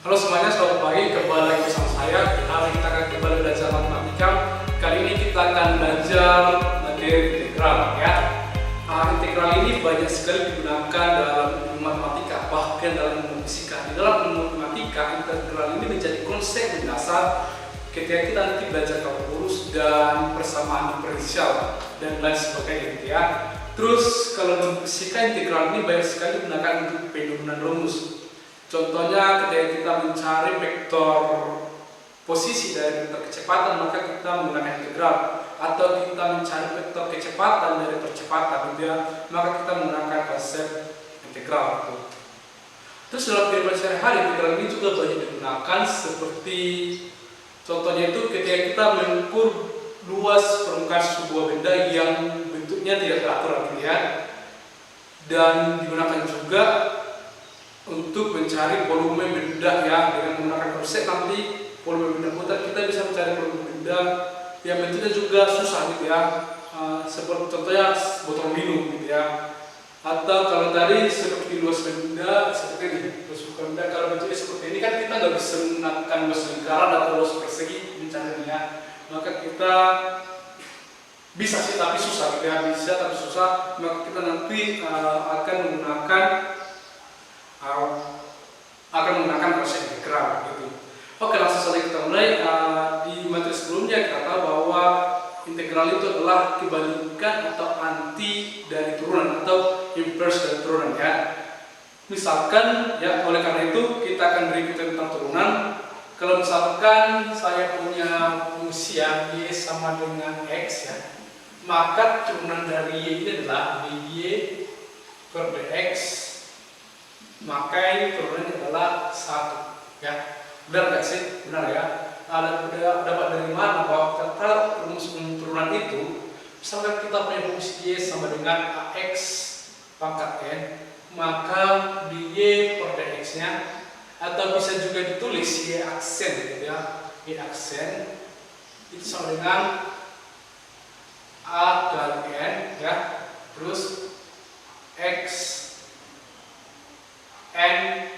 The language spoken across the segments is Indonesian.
Halo semuanya, selamat pagi. Kembali lagi bersama saya. Hari kita akan kembali belajar matematika. Kali ini kita akan belajar materi integral ya. Integral ini banyak sekali digunakan dalam ilmu matematika, bahkan dalam ilmu fisika. Di dalam ilmu matematika, integral ini menjadi konsep mendasar ketika kita nanti belajar kalkulus dan persamaan diferensial dan lain sebagainya gitu ya. Terus kalau dalam fisika, integral ini banyak sekali digunakan untuk penurunan rumus. Contohnya ketika kita mencari vektor posisi dari vektor kecepatan, maka kita menggunakan integral. Atau kita mencari vektor kecepatan dari percepatan, gitu ya, maka kita menggunakan konsep integral. Terus dalam kehidupan sehari-hari, integral ini juga banyak digunakan seperti contohnya itu ketika kita mengukur luas permukaan sebuah benda yang bentuknya tidak teratur, gitu ya. Dan digunakan juga untuk mencari volume benda ya, dengan menggunakan konsep nanti volume benda buta kita bisa mencari volume benda yang bentuknya juga susah gitu ya, seperti contohnya botol minum gitu ya. Atau kalau tadi seperti luas benda seperti ini, luas benda kalau bentuknya seperti ini kan kita nggak bisa menggunakan luas lingkaran atau luas persegi mencarinya ya. Maka kita bisa sih tapi susah gitu ya, bisa tapi susah. Maka kita nanti akan menggunakan konsep integral gitu. Oke, langsung saja kita mulai. Di materi sebelumnya kita tahu bahwa integral itu adalah kebalikan atau anti dari turunan atau inverse dari turunan ya. Misalkan ya, oleh karena itu kita akan berikut tentang turunan. Kalau misalkan saya punya fungsi yang y sama dengan x ya, maka turunan dari y ini adalah dy per dx, maka ini turunannya adalah 1 ya. Benar nggak sih? Benar ya. Dapat dari mana bahwa kata rumus turunan itu, misalkan kita punya fungsi y sama dengan ax pangkat n, maka dy per dx nya, atau bisa juga ditulis y aksen gitu ya, y aksen itu sama dengan a kali n ya, terus x n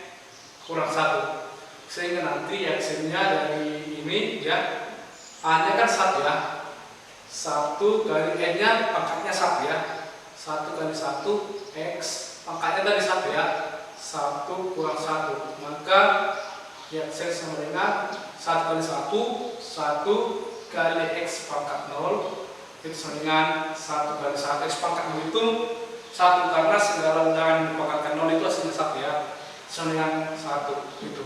kurang 1, sehingga nanti aksennya dari ini ya, a nya kan 1 ya, 1 kali n nya pangkatnya 1 ya, 1 kali 1 x pangkatnya tadi 1 ya, 1 kurang 1, maka ya aksen sama dengan 1 kali 1, 1 kali x pangkat 0 itu sama dengan 1 kali 1, x pangkat 0 itu 1 karena segala undangan pangkat 0 itu hasilnya 1 ya, sama dengan 1 gitu.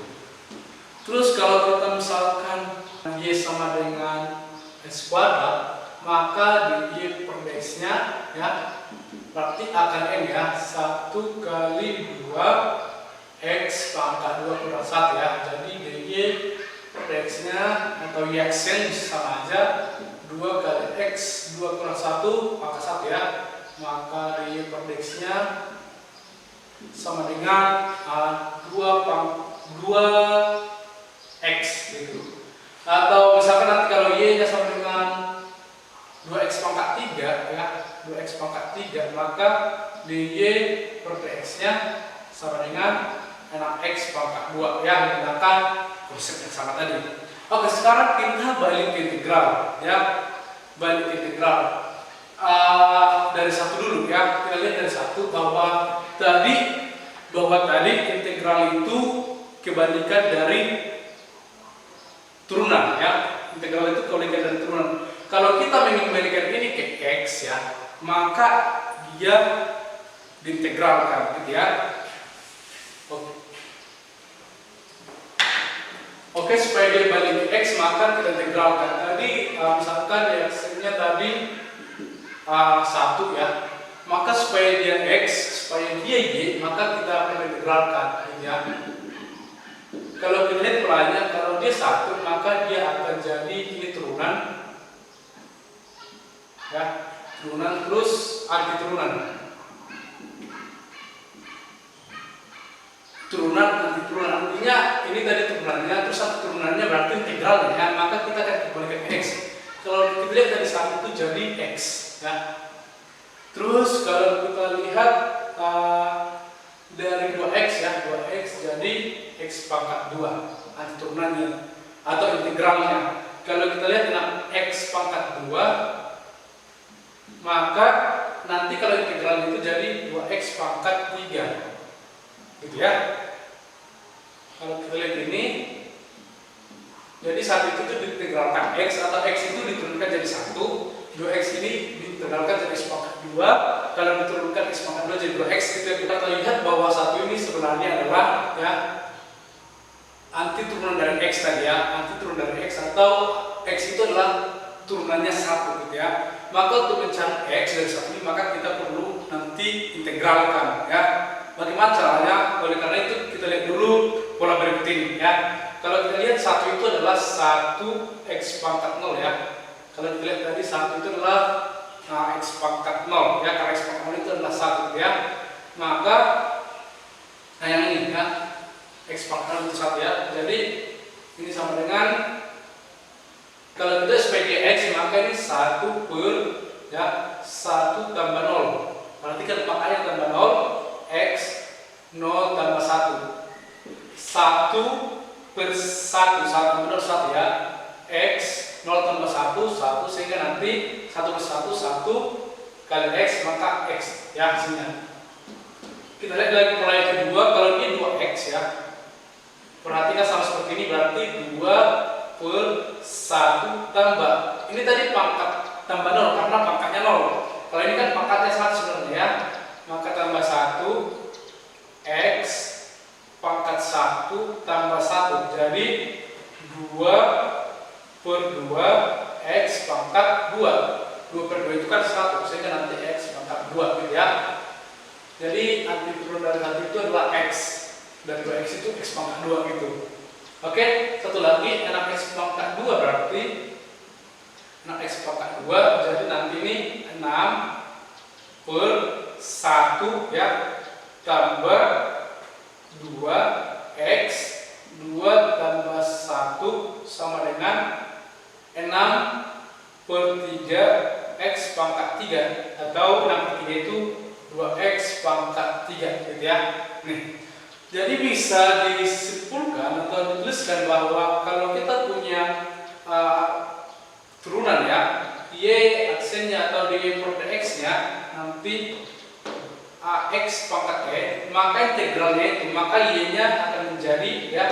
Terus kalau kita misalkan y sama dengan x kuadrat, maka di y per dx nya ya berarti akan n ya, 1 kali 2 x pangkat 2 kurang 1 ya, jadi dy per dx nya atau y aksen sama aja 2 kali x 2 kurang 1 pangkat 1 ya, maka dy per dx nya sama dengan 2 x gitu. Atau misalkan nanti kalau y nya sama dengan 2x pangkat 3 ya, 2x pangkat 3, maka dy per dx nya sama dengan 6x pangkat 2 ya, menggunakan konsep yang sama tadi. Oke, sekarang kita balik ke integral ya, balik ke integral dari 1 dulu ya. Kita lihat dari 1 bahwa tadi integral itu kebalikan dari turunan ya. Integral itu kebalikan dari turunan. Kalau kita ingin kembalikan ini ke x ya, maka dia diintegralkan gitu ya. Oke, supaya dia balik ke x maka kita integralkan. Tadi misalkan ya x-nya tadi 1 ya, maka supaya dia x, supaya dia y, maka kita akan integralkan gitu ya. Kalau kita lihat polanya, kalau dia 1 maka dia akan jadi ini turunan ya, turunan terus anti turunan, anti turunan, artinya ini tadi turunannya terus anti turunannya berarti integralnya ya, maka kita akan kembalikan ke x. Kalau kita lihat dari 1 itu jadi x ya. Terus kalau kita lihat dari 2x ya, 2x jadi x X pangkat 2, nanti turunannya atau integralnya. Kalau kita lihat dengan X pangkat 2, maka nanti kalau integralnya itu jadi 2X pangkat 3, gitu ya. Kalau kita lihat ini, jadi 1 itu diintegralkan X, atau X itu diturunkan jadi 1, 2X ini diintegralkan jadi X pangkat 2, kalau diturunkan X pangkat 2 jadi 2X, itu yang kita lihat bahwa 1 ini sebenarnya adalah ya anti turunan dari X tadi ya, anti turunan dari X, atau X itu adalah turunannya 1 gitu ya. Maka untuk mencari X dari 1 ini, maka kita perlu nanti integralkan ya. Bagaimana caranya? Oleh karena itu kita lihat dulu pola berikut ini ya. Kalau kita lihat 1 itu adalah 1X pangkat 0 ya. Kalau kita lihat tadi 1 itu adalah X pangkat 0 ya, karena X pangkat 0 itu adalah 1 ya. Maka yang ini ya, X pangkat 0 itu 1 ya. Jadi ini sama dengan, kalau kita sebagai X, maka ini 1 per ya 1 tambah 0. Perhatikan makanya tambah 0, X 0 tambah 1. 1 per 1, 1 benar 1 ya. X 0 tambah 1, 1, sehingga nanti 1 per 1, 1 kali X, maka X ya hasilnya. Kita lihat lagi pola yang kedua, kalau ini 2X ya. Perhatikan sama seperti ini, berarti 2 per 1 tambah. Ini tadi pangkat tambah 0, karena pangkatnya 0. Kalau ini kan pangkatnya 1 sebenarnya ya. Maka tambah 1, X pangkat 1 tambah 1. Jadi 2 per 2 X pangkat 2. 2 per 2 itu kan 1, sehingga nanti X pangkat 2 gitu ya. Jadi anti turun dari 1 itu adalah X, dan 2X itu X pangkat 2 gitu. Oke, satu lagi, 6X pangkat 2 berarti 6X pangkat 2, jadi nanti ini 6 per 1 ya, tambah 2X, 2 tambah 1 sama dengan 6 per 3 X pangkat 3, atau 6 per 3 itu 2X pangkat 3 gitu ya. Nih, jadi bisa disimpulkan atau dituliskan bahwa kalau kita punya turunan ya, Y aksennya atau Y per X nya nanti AX pangkat E, maka integralnya itu, maka Y nya akan menjadi ya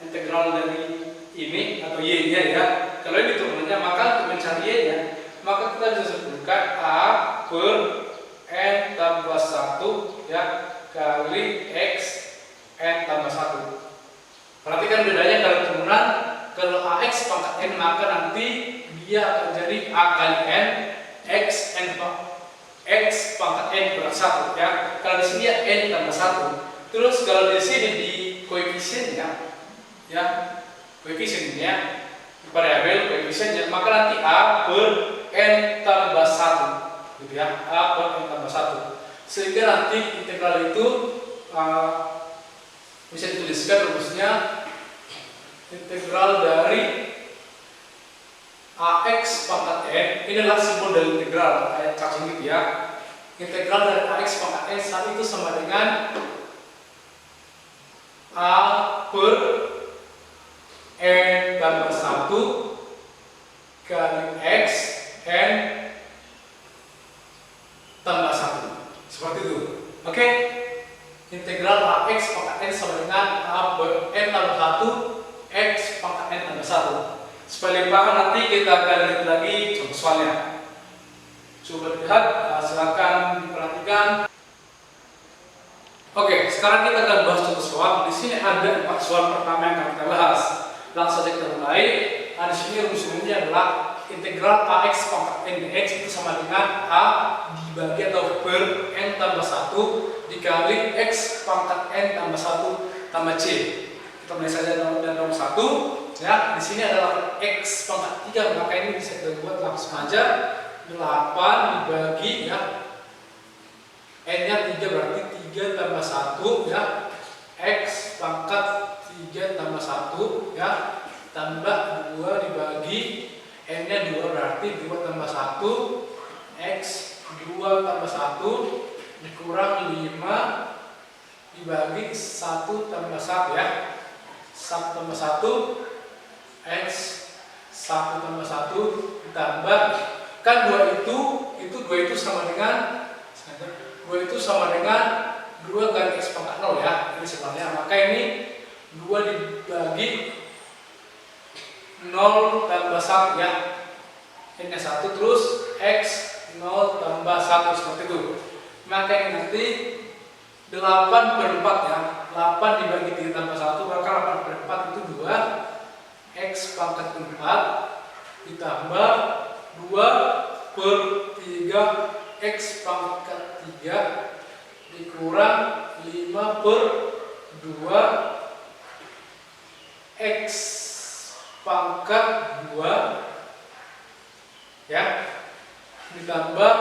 integral dari ini atau Y nya ya. Kalau ini turunannya, maka untuk mencari Y nya, maka kita bisa simpulkan A per N tambah 1 ya kali X N tambah 1. Perhatikan bedanya kalau turunan. Kalau AX pangkat N, maka nanti dia akan jadi A kali N X N X pangkat N per 1 ya. Kalau di sini ya N tambah 1. Terus kalau di sini di koefisiennya ya, koefisiennya variabel koefisiennya, maka nanti A per N tambah 1 gitu ya, A per N tambah 1, sehingga nanti integral itu bisa dituliskan rumusnya integral dari AX pangkat N. Ini adalah simbol dari integral kayak cacing gitu ya. Integral dari AX pangkat N saat itu sama dengan A per N tambah 1 kali X N tambah 1. Seperti itu. Oke? Integral AX pangkat N sama dengan A per N tambah 1 X pangkat N tambah 1. Supaya lebih paham, nanti kita akan lihat lagi contoh soalnya. Coba lihat, silakan diperhatikan. Oke, sekarang kita akan bahas contoh soal. Di sini ada 4 soal pertama yang akan kita bahas. Langsung saja kita mulai. Nah, di sini rumusnya adalah integral AX pangkat N dx itu sama dengan A dibagi atau per N tambah 1 dikali X pangkat N tambah 1 tambah C. Kita mulai saja dari nomor 1. Ya, di sini adalah X pangkat 3, maka ini bisa kita buat langsung aja 8 dibagi ya N nya 3 berarti 3 tambah 1 ya, X pangkat 3 tambah 1 ya, tambah 2 dibagi N nya 2 berarti 2 tambah 1 X 2 tambah 1 dikurang 5 dibagi 1 tambah 1 ya. 1 tambah 1 X 1 tambah 1 ditambah, kan 2 itu sama dengan 2 kali X pangkat 0 ya, ini sebenarnya. Maka ini 2 dibagi 0 tambah 1 ya, ini 1 terus X 0 tambah 1 seperti itu. Maka ini nanti 8 per 4 ya, 8 dibagi 3 tambah 1, maka 8 per 4 itu 2 X pangkat 4 ditambah 2 per 3 X pangkat 3 dikurang 5 per 2 X pangkat 2 ya, ditambah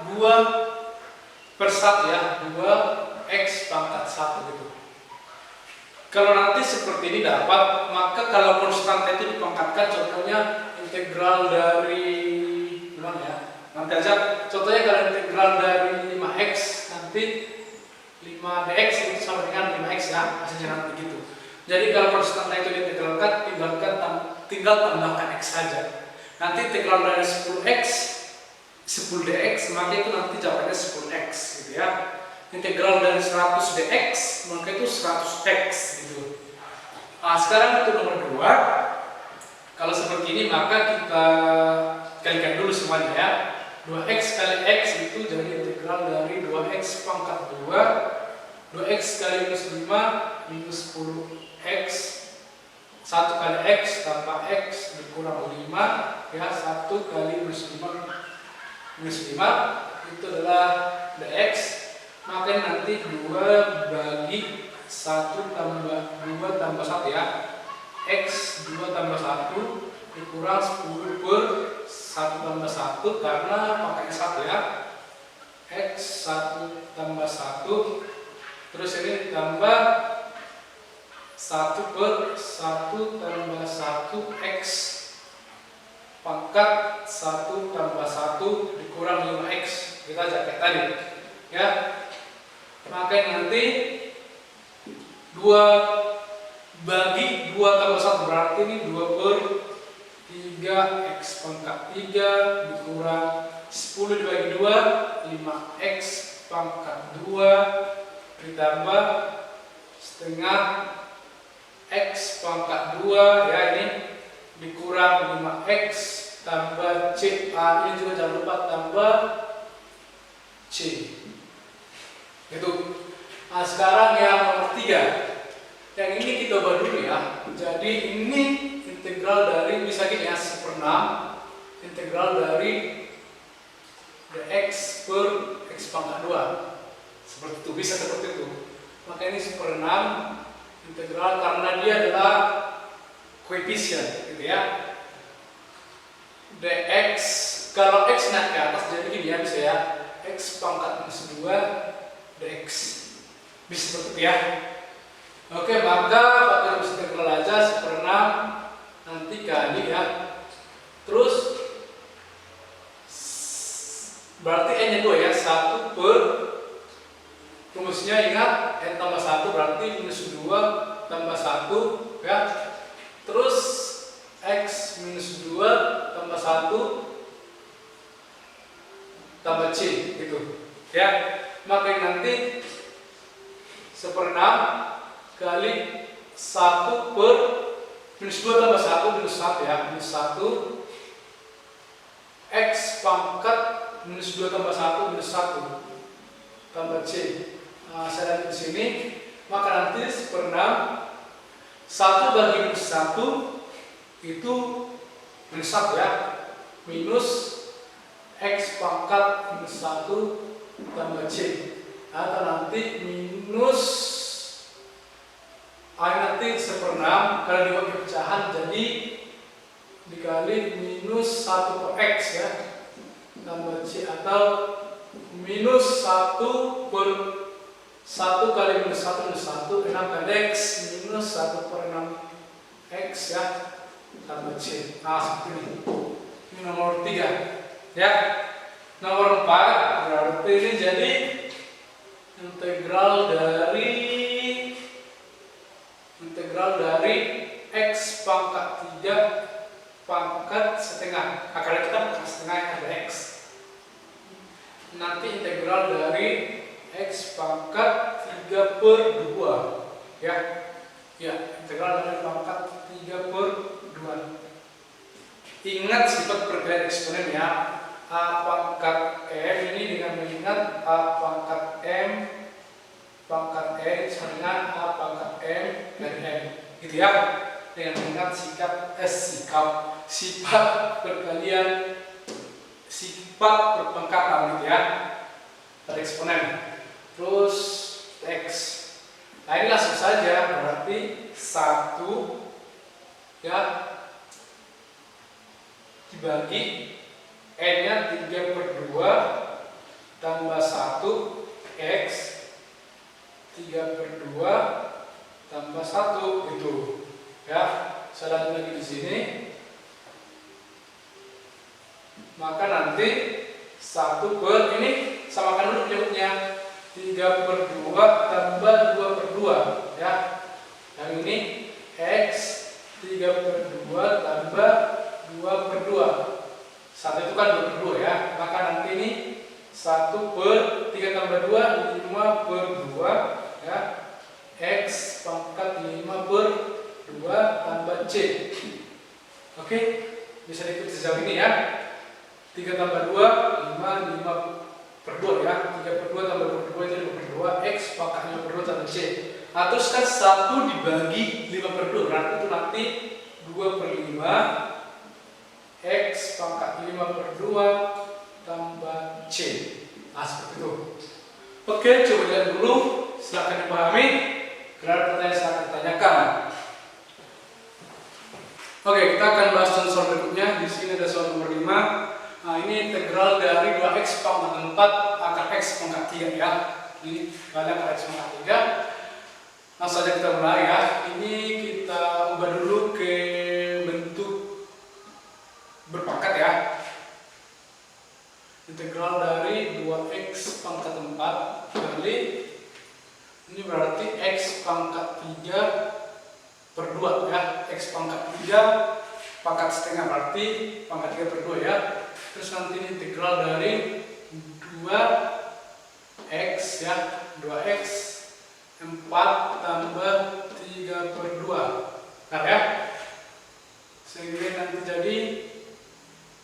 2 per 1 ya, 2 X pangkat 1 gitu. Kalau nanti seperti ini dapat, maka kalau konstanta itu dipangkatkan, contohnya integral dari gimana ya? Nanti aja contohnya kalau integral dari 5x nanti 5dx itu sama dengan 5x ya, hasilnya nanti gitu. Jadi kalau konstanta itu diintegralkan, tinggal tambahkan x saja. Nanti integral dari 10x 10dx, maka itu nanti jawabannya 10x gitu ya. Integral dari 100 dx, maka itu 100x gitu. Nah, sekarang itu nomor 2. Kalau seperti ini maka kita kalikan dulu semuanya ya. 2x kali x itu jadi integral dari 2x pangkat 2, 2x kali minus 5 minus 10x, 1 kali x tambah x dikurang 5 ya, 1 kali minus 5 itu adalah dx. Maka nanti 2 bagi 1 tambah 2 tambah 1 ya, X 2 tambah 1 dikurang 10 per 1 tambah 1 karena pakainya 1 ya, X 1 tambah 1 terus ini ditambah 1 per 1 tambah 1 X pangkat 1 tambah 1 dikurang 5X, kita aja kayak tadi ya. Maka nanti 2 bagi 2 tambah 1 berarti ini 2 per 3 X pangkat 3 dikurang 10 dibagi 2 5X pangkat 2 ditambah setengah X pangkat 2 ya, ini dikurang 5X tambah C. Ini juga jangan lupa tambah C gitu. Nah, sekarang yang nomor 3, yang ini kita ubah dulu ya. Jadi ini integral dari, bisa gini ya, 1/6 integral dari dx per x pangkat 2 seperti itu, bisa seperti itu. Maka ini 1/6 integral karena dia adalah koefisien gitu ya. Dx, kalau x naik ke atas jadi gini ya, bisa ya, x pangkat minus 2 dx, bisa seperti itu ya. Oke, maka pakai rumus integral aja 1/6 nanti kali ya. Terus berarti n nya 2 ya, 1 per rumusnya ingat n tambah 1 berarti minus 2 tambah 1 ya. Terus x minus 2 tambah 1 tambah c gitu ya. Maka nanti 1/6 kali 1 per minus 2 tambah 1 minus 1 ya, minus 1 x pangkat minus 2 tambah 1 minus 1 tambah c. Nah, saya lihat di sini, maka nanti 1/6 1 bagi minus 1 itu minus 1 ya, minus x pangkat minus 1 tambah c, atau nanti minus nanti 1/6 kalau dibagi pecahan jadi dikali minus 1 per x ya tambah c, atau minus 1 per 1 kali minus 1 minus 1 6 kali x minus 1 per 6 x ya tambah c. Nah, seperti ini. Ini nomor 3 ya. Nomor 4 berarti ini jadi integral dari integral dari X pangkat 3 pangkat setengah. Akarnya kita pangkat setengah ada X. Nanti integral dari X pangkat 3/2 ya. Ya, integral dari pangkat 3/2. Ingat sifat perkalian eksponen ya. A pangkat M ini dengan mengingat A pangkat M pangkat N sama dengan A pangkat M dari M, gitu ya. Dengan mengingat sifat perkalian, sifat perpangkatan, gitu ya, pada eksponen. Terus X. Nah ini langsung saja, berarti 1 ya dibagi N-nya 3/2 tambah 1 X 3/2 tambah 1 gitu ya. Saya lanjut lagi di sini. Maka nanti 1 ini samakan dulu penyebutnya 3/2 tambah 2/2 ya. Yang ini X 3/2 tambah 2/2. 1 itu kan 2/2 ya. Maka nanti ini 1/3 tambah 2 5/2 ya. X pangkat 5/2 tambah C. Oke, bisa diikuti sejauh ini ya. 3 tambah 2 5/2 ya. 3/2 tambah 2/2 itu 5/2. X pangkat 5/2 tambah C. Nah, terus kan 1 dibagi 5/2 berarti itu nanti 2/5 X pangkat 5/2 tambah C. Nah, seperti itu. Oke, coba lihat dulu. Silahkan dipahami. Kalau ada pertanyaan silahkan ditanyakan. Oke, kita akan bahas soal berikutnya. Di sini ada soal nomor 5. Nah, ini integral dari 2x pangkat 4 akar x pangkat 3 ya. Ini kalian akar x pangkat 3. Langsung saja kita mulai ya. Ini kita ubah dulu ke bentuk berpangkat ya. Integral dari 2x pangkat 4 kali ini berarti x pangkat 3/2 ya. X pangkat 3 pangkat setengah berarti pangkat 3/2 ya. Terus nanti ini integral dari 2x ya. 2x 4 tambah 3/2. Nah ya. Sehingga nanti jadi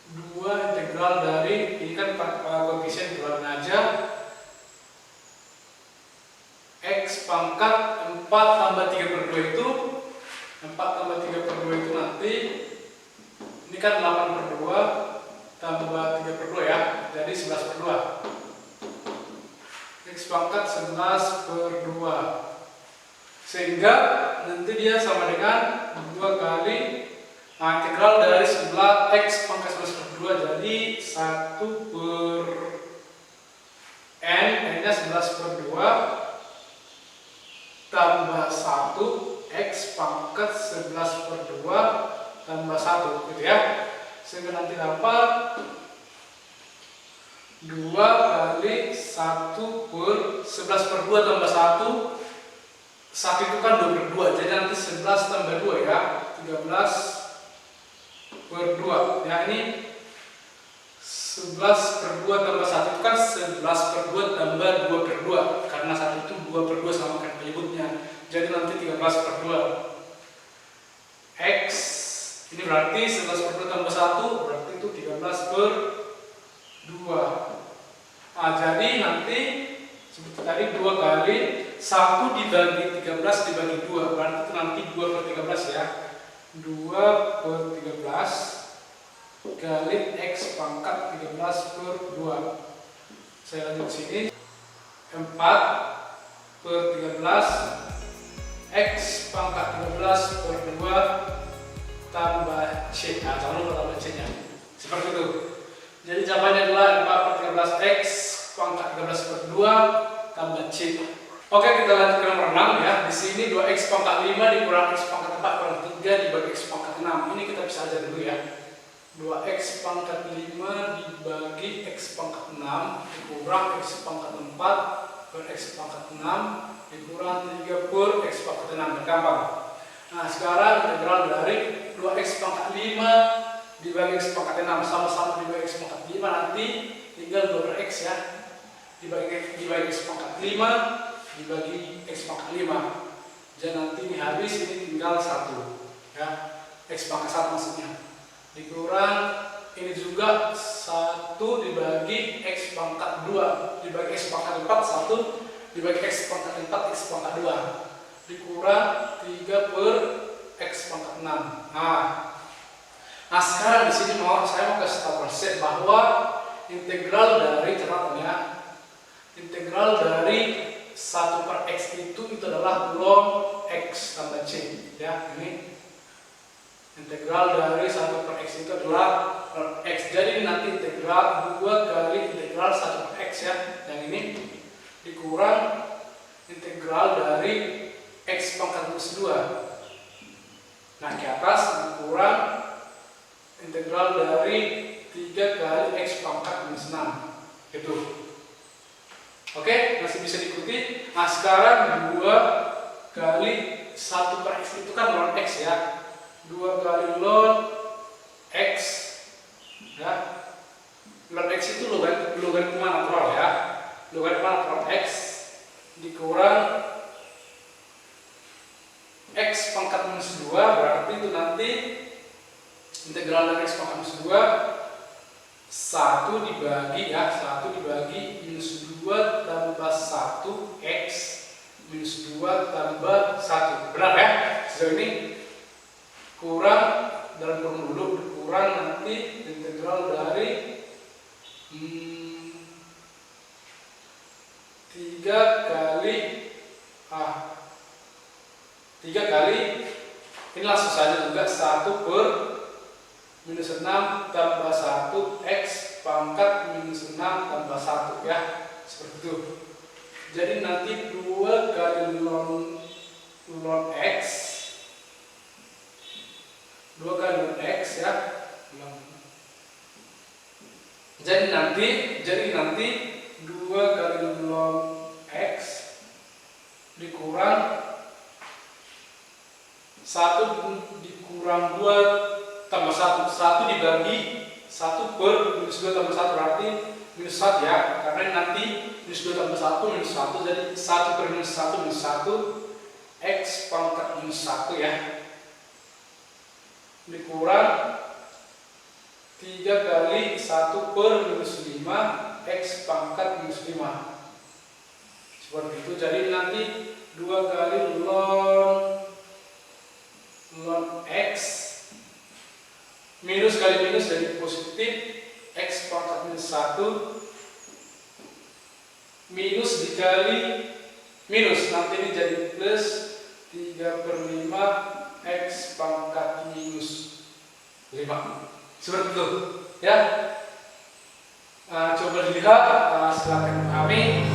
2 integral dari, ini kan koefisien keluarin aja, X pangkat 4 tambah 3/2 itu 4 tambah 3/2 itu nanti ini kan 8/2 tambah 3/2 ya, jadi 11/2. X pangkat 11/2 sehingga nanti dia sama dengan 2 kali integral dari 11 X pangkat 11/2 jadi 1/n, N-nya 11/2 tambah 1 X pangkat 11/2 tambah 1 gitu ya. Sehingga nanti dapat 2 kali 1/11/2 tambah 1. 1 itu kan 2/2, jadi nanti 11 tambah 2 ya, 13/2 ya. Ini 11/2 tambah 1 itu kan 11/2 tambah 2/2 karena 1 itu 2/2 samakan penyebutnya, jadi nanti 13/2 X ini berarti 11/2 tambah 1 berarti itu 13/2. Nah, jadi nanti seperti tadi 2 kali 1 dibagi 13 dibagi 2 berarti itu nanti 2/13 ya. 2/13 kali X pangkat 13/2. Saya lanjut sini 4/13 X pangkat 13/2 tambah C. Nah, jangan lupa tambah C nya seperti itu. Jadi jawabannya adalah 4/13 X pangkat 13/2 tambah C. Oke, kita lanjut ke nomor 6 ya. Di sini 2x pangkat 5 dikurang x pangkat 4 kurang 3 dibagi x pangkat 6. Ini kita bisa aja dulu ya. 2x pangkat 5 dibagi x pangkat 6 dikurang x pangkat 4 per x pangkat 6 dikurang 3 per x pangkat 6. Gampang. Nah, sekarang integral dari 2x pangkat 5 dibagi x pangkat 6 sama-sama dibagi x pangkat 5, nanti tinggal 2x ya. Dibagi x pangkat 5 dibagi x pangkat 5. Jadi nanti ini habis, ini tinggal 1 ya. X pangkat 1 maksudnya. Dikurang ini juga 1 dibagi x pangkat 2 dibagi x pangkat 4, 1 dibagi x pangkat 4 x pangkat 2 dikurang 3 per x pangkat 6. Nah sekarang di sini saya mau kasih tahu konsep bahwa integral dari catatannya, integral dari 1 per x itu adalah log x tambah c ya. Ini integral dari 1 per x itu adalah x. Jadi nanti integral 2 kali integral 1 per x ya. Yang ini dikurang integral dari x pangkat minus 2. Nah ke atas dikurang integral dari 3 kali x pangkat minus 6 gitu. Oke, masih bisa diikuti. Nah sekarang 2 kali 1 per x itu kan log x ya. 2 kali log x ya. Log x itu logaritma natural ya. Logaritma natural x dikurang x pangkat minus 2, berarti itu nanti integral dari x pangkat minus 2 1 dibagi ya, 1 dibagi minus 2 tambah 1 x minus 2 tambah 1. Benar ya? Sejauh ini kurang dalam kurung dulu, kurang nanti integral dari 3 kali ini langsung saja juga 1 per minus 6 tambah 1 x pangkat minus 6 tambah 1 ya, seperti itu. Jadi nanti 2 kali log x, 2 kali log x ya. Jadi nanti 2 kali log x dikurang 1 dikurang 2 tambah 1, 1 dibagi 1 per minus 2 tambah 1 berarti minus 1 ya, karena nanti minus 2 tambah 1 minus 1, jadi 1 per minus 1 minus 1 x pangkat minus 1 ya, dikurang 3 kali 1 per minus 5 x pangkat minus 5 seperti itu. Jadi nanti 2 kali log x minus kali minus jadi positif x pangkat minus 1 minus dikali minus, nanti ini jadi plus 3 per 5 x pangkat minus 5 seperti itu ya. Coba dilihat, silakan kami.